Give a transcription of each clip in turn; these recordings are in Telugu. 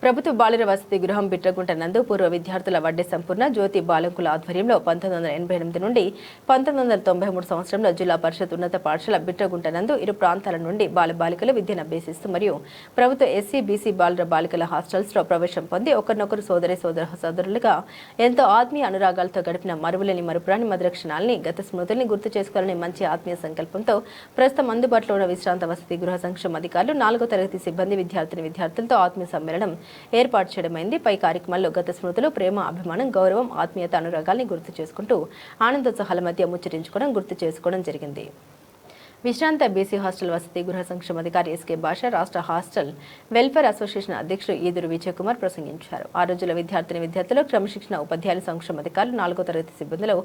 ప్రభుత్వ బాలుర వసతి గృహం బిట్రగుంట నందు పూర్వ విద్యార్థుల వడ్డే సంపూర్ణ జ్యోతి బాలంకుల ఆధ్వర్యంలో 1988 నుండి 1993 సంవత్సరంలో జిల్లా పరిషత్ ఉన్నత పాఠశాల బిట్రగుంట నందు ఇరు ప్రాంతాల నుండి బాలికలు విద్యను అభ్యసిస్తూ మరియు ప్రభుత్వ ఎస్సీ బీసీ బాలుర బాలికల హాస్టల్స్ లో ప్రవేశం పొంది ఒకరినొకరు సోదరులుగా ఎంతో ఆత్మీయ అనురాగాలతో గడిపిన మరువులేని మరుపురాని మధుర క్షణాలని గత స్మృతుల్ని గుర్తు చేసుకోవాలని మంచి ఆత్మీయ సంకల్పంతో ప్రస్తుతం అందుబాటులో ఉన్న విశ్రాంత వసతి గృహ సంక్షేమ అధికారులు 4వ తరగతి సిబ్బంది విద్యార్థులతో ఆత్మీయ సమ్మేళనం ఏర్పాటు చేయడమైంది. పై కార్యక్రమాల్లో గత స్మృతులు, ప్రేమ, అభిమానం, గౌరవం, ఆత్మీయత, అనురాగాల్ని గుర్తు చేసుకుంటూ ఆనందోత్సాహాల మధ్య గుర్తు చేసుకోవడం జరిగింది. విశ్రాంత బీసీ హాస్టల్ వసతి గృహ సంక్షేమ అధికారి ఎస్కే భాష, రాష్ట్ర హాస్టల్ వెల్ఫేర్ అసోసియేషన్ అధ్యక్షుడు ఈదురు విజయ్ కుమార్ ప్రసంగించారు. ఆ రోజుల విద్యార్థులు క్రమశిక్షణ ఉపాధ్యాయుల సంక్షేమ అధికారులు 4వ తరగతి సిబ్బందిలో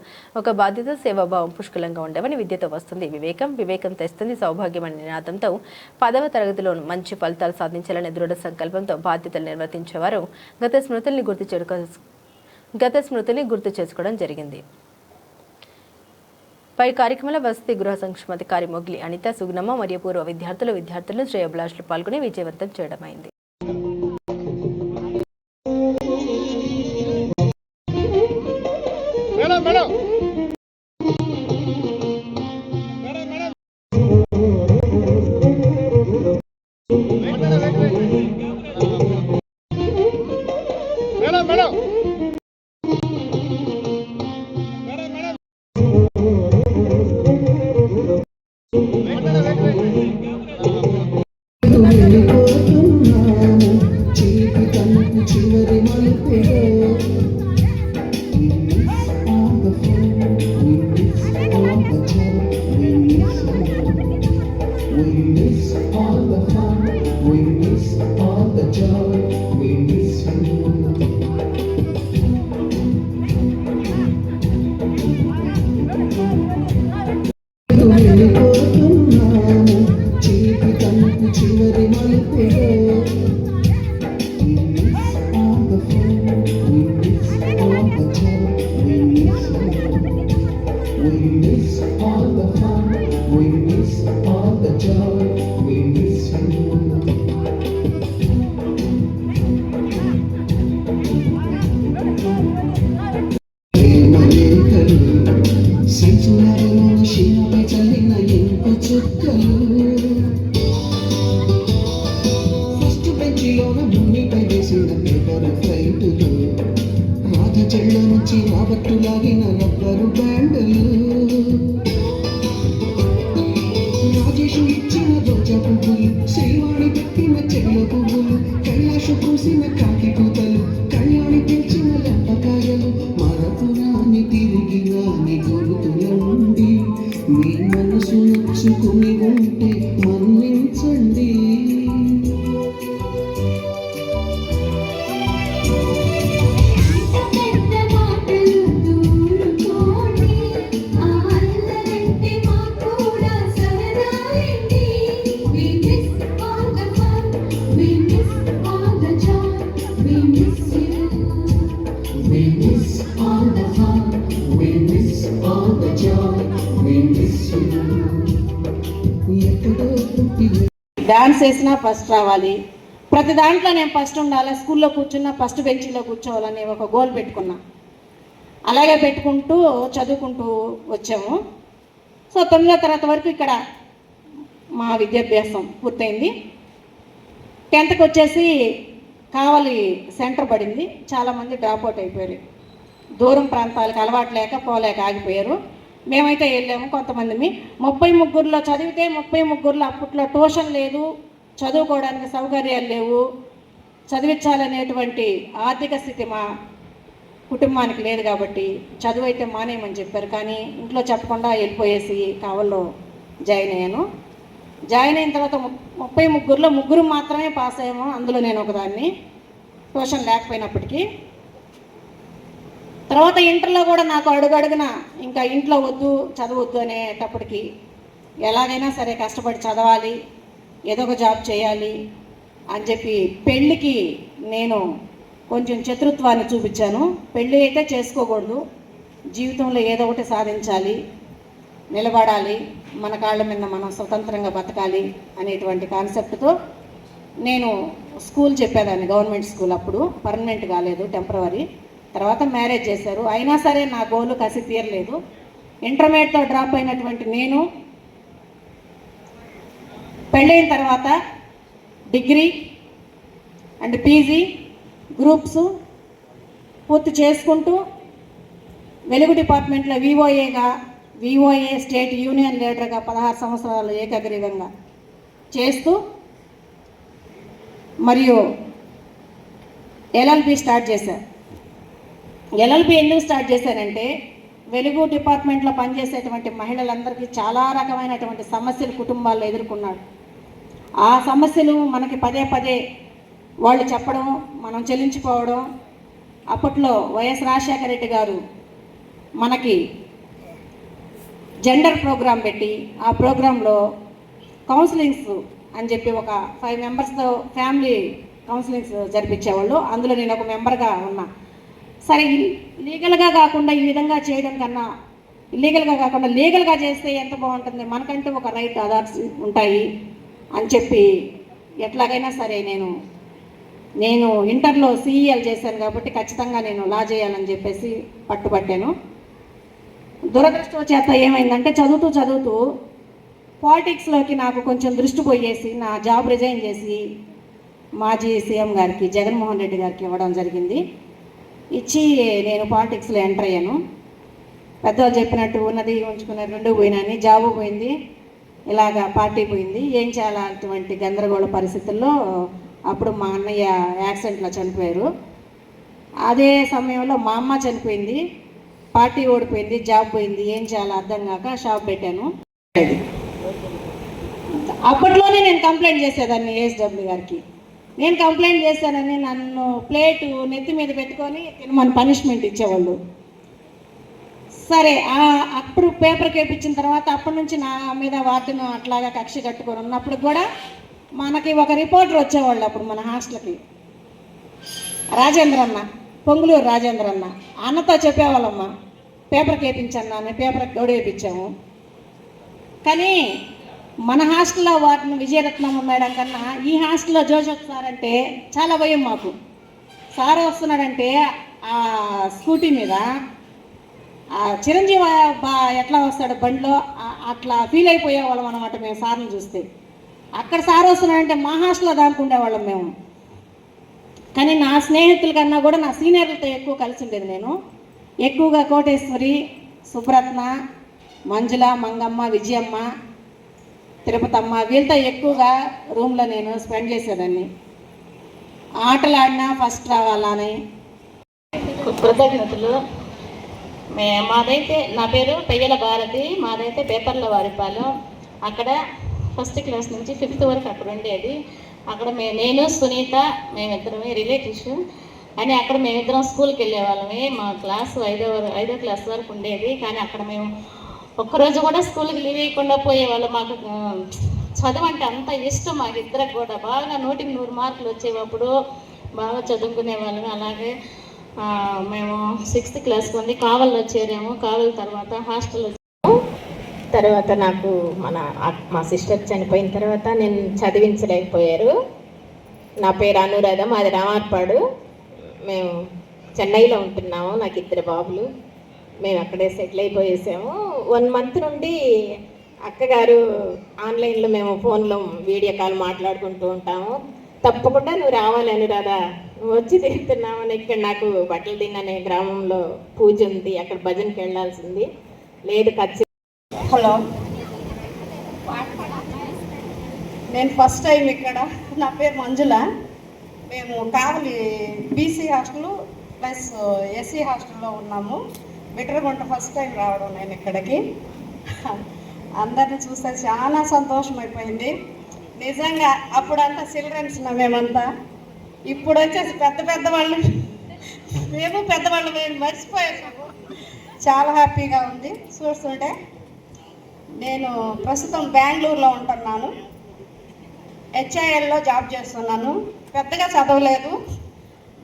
ఒక బాధ్యత, సేవాభావం పుష్కలంగా ఉండవని, విద్యతో వస్తుంది వివేకం తెస్తుంది సౌభాగ్యం అనే నినాదంతో 10వ తరగతిలో మంచి ఫలితాలు సాధించాలనే దృఢ సంకల్పంతో బాధ్యతలు నిర్వర్తించేవారు గత స్మృతుల్ని గుర్తు చేసుకోవడం జరిగింది. పై కార్యక్రమంలో వసతి గృహ సంక్షేమాధికారి మొగ్లి అనిత, సుగ్నమ్మ మరియు పూర్వ విద్యార్థులు శ్రేయోభిలాషులు పాల్గొని విజయవంతం చేయడమైంది. డాన్స్ వేసినా ఫస్ట్ రావాలి, ప్రతి దాంట్లో నేను ఫస్ట్ ఉండాలి, స్కూల్లో కూర్చున్నా ఫస్ట్ బెంచ్లో కూర్చోవాలని ఒక గోల్ పెట్టుకున్నా. అలాగే పెట్టుకుంటూ చదువుకుంటూ వచ్చాము. సో 9వ తరగతి వరకు ఇక్కడ మా విద్యాభ్యాసం పూర్తయింది. 10th వచ్చేసి కావలి సెంటర్ పడింది. చాలామంది డ్రాప్అవుట్ అయిపోయారు, దూరం ప్రాంతాలకు అలవాటు లేక పోలేక ఆగిపోయారు. మేమైతే వెళ్ళాము కొంతమంది. 33లో చదివితే 33లో అప్పట్లో ట్యూషన్ లేదు, చదువుకోవడానికి సౌకర్యాలు లేవు, చదివించాలనేటువంటి ఆర్థిక స్థితి మా కుటుంబానికి లేదు కాబట్టి చదువు అయితే మానేయమని చెప్పారు. కానీ ఇంట్లో చెప్పకుండా వెళ్ళిపోయేసి కావల్లో జాయిన్ అయ్యాను. జాయిన్ అయిన తర్వాత 33లో 3 మాత్రమే పాస్ అయ్యాము, అందులో నేను ఒకదాన్ని, ట్యూషన్ లేకపోయినప్పటికీ. తర్వాత ఇంటర్లో కూడా నాకు అడుగడుగున ఇంకా ఇంట్లో వద్దు, చదవద్దు అనేటప్పటికి ఎలాగైనా సరే కష్టపడి చదవాలి, ఏదో ఒక జాబ్ చేయాలి అని చెప్పి పెళ్ళికి నేను కొంచెం చతురత్వాన్ని చూపించాను. పెళ్ళి అయితే చేసుకోకూడదు, జీవితంలో ఏదో ఒకటి సాధించాలి, నిలబడాలి, మన కాళ్ళ మీద మనం స్వతంత్రంగా బతకాలి అనేటువంటి కాన్సెప్ట్తో నేను స్కూల్ చెప్పేదాన్ని, గవర్నమెంట్ స్కూల్. అప్పుడు పర్మనెంట్ కాలేదు, టెంపరవరీ. తర్వాత మ్యారేజ్ చేశారు. అయినా సరే నా గోలు కసి తీరలేదు. ఇంటర్మీడియట్తో డ్రాప్ అయినటువంటి నేను పెళ్ళైన తర్వాత డిగ్రీ అండ్ పీజీ గ్రూప్స్ పూర్తి చేసుకుంటూ వెలుగు డిపార్ట్మెంట్లో విఓఏ స్టేట్ యూనియన్ లీడర్గా 16 సంవత్సరాలు ఏకగ్రీవంగా చేస్తూ మరియు ఎల్ఎల్బి స్టార్ట్ చేశాను. ఎల్ఎల్బి ఎందుకు స్టార్ట్ చేశానంటే, వెలుగు డిపార్ట్మెంట్లో పనిచేసేటువంటి మహిళలందరికీ చాలా రకమైనటువంటి సమస్యలు కుటుంబాల్లో ఎదుర్కొన్నారు. ఆ సమస్యలు మనకి పదే పదే వాళ్ళు చెప్పడం, మనం చెల్లించుకోవడం. అప్పట్లో వైఎస్ రాజశేఖర రెడ్డి గారు మనకి జెండర్ ప్రోగ్రాం పెట్టి, ఆ ప్రోగ్రాంలో కౌన్సిలింగ్స్ అని చెప్పి ఒక 5 మెంబర్స్తో ఫ్యామిలీ కౌన్సిలింగ్స్ జరిపించేవాళ్ళు. అందులో నేను ఒక మెంబర్గా ఉన్నా. సరే, లీగల్గా కాకుండా ఈ విధంగా చేయడం కన్నా ఇల్లీగల్గా కాకుండా లీగల్గా చేస్తే ఎంత బాగుంటుంది, మనకంటూ ఒక రైట్ అథారిటీ ఉంటాయి అని చెప్పి ఎట్లాగైనా సరే నేను ఇంటర్లో సిఈఎల్ చేశాను కాబట్టి ఖచ్చితంగా నేను లా చేయాలని చెప్పేసి పట్టుబట్టాను. దురదృష్టవశాత్తు ఏమైందంటే, చదువుతూ పాలిటిక్స్లోకి నాకు కొంచెం దృష్టి పోయేసి నా జాబ్ రిజైన్ చేసి మాజీ సీఎం గారికి, జగన్మోహన్ రెడ్డి గారికి ఇవ్వడం జరిగింది. ఇచ్చి నేను పాలిటిక్స్లో ఎంటర్ అయ్యాను. పెద్దవాళ్ళు చెప్పినట్టు ఉన్నది ఉంచుకున్నది 2 పోయినాని, జాబు పోయింది, ఇలాగా పార్టీ పోయింది. ఏం చేయాలన్నటువంటి గందరగోళ పరిస్థితుల్లో అప్పుడు మా అన్నయ్య యాక్సిడెంట్లో చనిపోయారు. అదే సమయంలో మా అమ్మ చనిపోయింది, పార్టీ ఓడిపోయింది, జాబ్ పోయింది. ఏం చేయాలో అర్థం కాక షాప్ పెట్టాను. అప్పట్లోనే నేను కంప్లైంట్ చేసేదాన్ని ఏఎస్డబ్ల్యూ గారికి. నేను కంప్లైంట్ చేశానని నన్ను ప్లేటు నెత్తి మీద పెట్టుకొని తినమని పనిష్మెంట్ ఇచ్చేవాళ్ళు. సరే, అప్పుడు పేపర్ కేపించిన తర్వాత అప్పటి నుంచి నా మీద వార్డును అట్లాగా కక్ష కట్టుకొని ఉన్నప్పుడు కూడా మనకి ఒక రిపోర్టర్ వచ్చేవాళ్ళు. అప్పుడు మన హాస్టల్కి రాజేంద్రన్న, పొంగులూరు రాజేంద్రన్న, అన్నతో చెప్పేవాళ్ళమ్మ పేపర్ కేపించాను అని. పేపర్ గౌడేపించాము. కానీ మన హాస్టల్లో వాటిని విజయరత్నమ్మ మేడం కన్నా ఈ హాస్టల్లో జోసెఫ్ సార్ అంటే చాలా భయం మాకు. సార్ వస్తున్నాడంటే ఆ స్కూటీ మీద చిరంజీవి ఎట్లా వస్తాడు బండిలో, అట్లా ఫీల్ అయిపోయేవాళ్ళం అనమాట మేము సార్ని చూస్తే. అక్కడ సార్ వస్తున్నాడంటే మా హాస్టల్లో దానుకుండేవాళ్ళం మేము. కానీ నా స్నేహితుల కన్నా కూడా నా సీనియర్లతో ఎక్కువ కలిసి ఉండేది. నేను ఎక్కువగా కోటేశ్వరి, సుబ్రత్న, మంజుల, మంగమ్మ, విజయమ్మ, తిరుపతమ్మ, వీళ్ళతో ఎక్కువగా రూమ్లో నేను స్పెండ్ చేసేదాన్ని. ఆటలు ఆడినా ఫస్ట్ రావాలని. కృతజ్ఞతలు. మాదైతే, నా పేరు పెయ్యల భారతి, మాదైతే పేపర్ల వారిపాలెం. అక్కడ 1st క్లాస్ నుంచి 5th వరకు అక్కడ ఉండేది. అక్కడ నేను సునీత మేమిద్దరమే రిలేటివ్స్ అని అక్కడ మేమిద్దరం స్కూల్కి వెళ్ళేవాళ్ళమే. మా క్లాసు 5వ క్లాస్ వరకు ఉండేది. కానీ అక్కడ మేము ఒక్కరోజు కూడా స్కూల్కి లీవ్ వేయకుండా పోయేవాళ్ళం. మాకు చదువు అంటే అంత ఇష్టం మాకు ఇద్దరికి కూడా. బాగా 100కి 100 మార్కులు వచ్చేటప్పుడు బాగా చదువుకునే వాళ్ళం. అలాగే మేము 6th క్లాస్కి ఉంది కావల్లో చేరాము. కావల తర్వాత హాస్టల్లో తర్వాత నాకు మా సిస్టర్ చనిపోయిన తర్వాత నేను చదివించలేకపోయారు. నా పేరు అనురాధ, మాది రామార్పాడు. మేము చెన్నైలో ఉంటున్నాము. నాకు 2 బాబులు. మేము అక్కడే సెటిల్ అయిపోయేసాము. 1 మంత్ నుండి అక్కగారు ఆన్లైన్లో మేము ఫోన్లో వీడియో కాల్ మాట్లాడుకుంటూ ఉంటాము. తప్పకుండా నువ్వు రావాలి అనురాధ, నువ్వు వచ్చి తిరుగుతున్నామని. ఇక్కడ నాకు బట్టలు తిన్ననే గ్రామంలో పూజ ఉంది, అక్కడ భజనకి వెళ్ళాల్సింది. లేదు ఖచ్చితంగా. హలో, నేను ఫస్ట్ టైం ఇక్కడ. నా పేరు మంజుల. మేము కావలి బీసీ హాస్టల్ ప్లస్ ఎస్సీ హాస్టల్లో ఉన్నాము. బిట్రగుంట ఫస్ట్ టైం రావడం నేను ఇక్కడికి. అందరిని చూస్తే చాలా సంతోషం అయిపోయింది నిజంగా. అప్పుడంతా చిల్డ్రన్స్ మేమంతా, ఇప్పుడు వచ్చేసి పెద్ద వాళ్ళు, మేము పెద్దవాళ్ళు మేము మర్చిపోయాము. చాలా హ్యాపీగా ఉంది చూస్తుంటే. నేను ప్రస్తుతం బెంగళూరులో ఉంటున్నాను. హెచ్ఐఎల్లో జాబ్ చేస్తున్నాను. పెద్దగా చదవలేదు,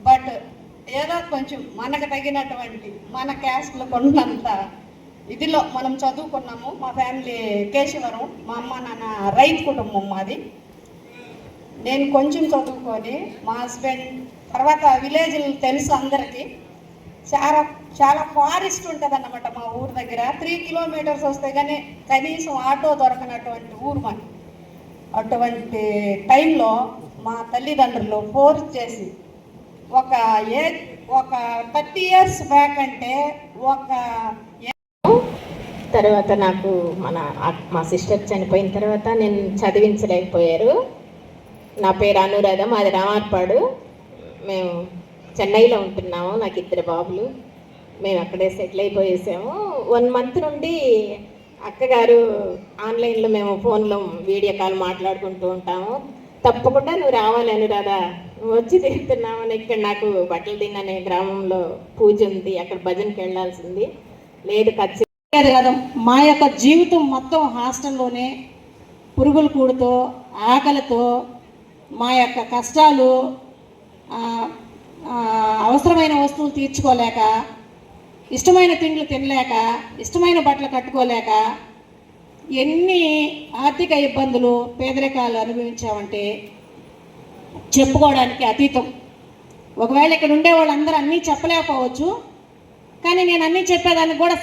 బట్ ఏదో కొంచెం మనకు తగినటువంటి మన క్యాస్ట్లో కొన్నంత ఇదిలో మనం చదువుకున్నాము. మా ఫ్యామిలీ కేశవరం, మా అమ్మ నాన్న రైతు కుటుంబం మాది. నేను కొంచెం చదువుకొని మా హస్బెండ్ తర్వాత విలేజ్లు తెలుసు అందరికీ, చాలా చాలా ఫారెస్ట్ ఉంటుంది అన్నమాట మా ఊరు దగ్గర. 3 కిలోమీటర్స్ వస్తే కానీ కనీసం ఆటో దొరకనటువంటి ఊరు మాది. అటువంటి టైంలో మా తల్లిదండ్రులు ఫోర్స్ చేసి ఒక 30 ఇయర్స్ బ్యాక్ అంటే తర్వాత నాకు మా సిస్టర్ చనిపోయిన తర్వాత నేను చదివించలేకపోయారు. నా పేరు అనురాధ, మాది రామార్పాడు. మేము చెన్నైలో ఉంటున్నాము. నాకు 2 బాబులు. మేము అక్కడే సెటిల్ అయిపోయేసాము. 1 మంత్ నుండి అక్కగారు ఆన్లైన్లో మేము ఫోన్లో వీడియో కాల్ మాట్లాడుకుంటూ ఉంటాము. తప్పకుండా నువ్వు రావాలి అనురాధ, నువ్వు వచ్చి తీరుతున్నామని. ఇక్కడ నాకు బట్టలు తిన్ననే గ్రామంలో పూజ ఉంది, అక్కడ భజనకి వెళ్ళాల్సింది. లేదు ఖచ్చితంగా కదా. మా యొక్క జీవితం మొత్తం హాస్టల్లోనే పురుగుల కూడుతో, ఆకలితో, మా యొక్క కష్టాలు, అవసరమైన వస్తువులు తీర్చుకోలేక, ఇష్టమైన తిండ్లు తినలేక, ఇష్టమైన బట్టలు కట్టుకోలేక ఎన్ని ఆర్థిక ఇబ్బందులు, పేదరికాలు అనుభవించామంటే చెప్పుకోవడానికి అతీతం. ఒకవేళ ఇక్కడ ఉండే వాళ్ళందరూ అన్నీ చెప్పలేకపోవచ్చు, కానీ నేను అన్నీ చెప్పేదానికి కూడా